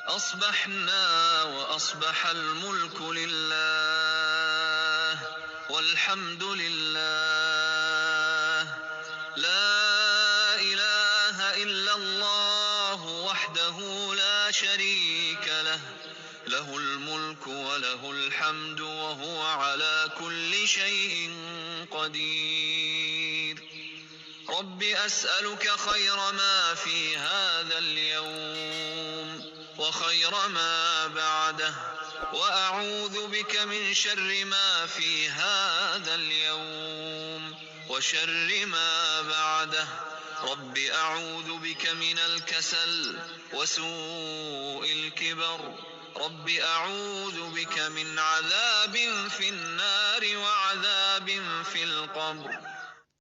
أصبحنا وأصبح الملك لله والحمد لله، لا إله إلا الله وحده لا شريك له، له الملك وله الحمد وهو على كل شيء قدير. رب أسألك خير ما في هذا اليوم وخير ما بعده، وأعوذ بك من شر ما في هذا اليوم وشر ما بعده. رب أعوذ بك من الكسل وسوء الكبر. رب أعوذ بك من عذاب في النار وعذاب في القبر.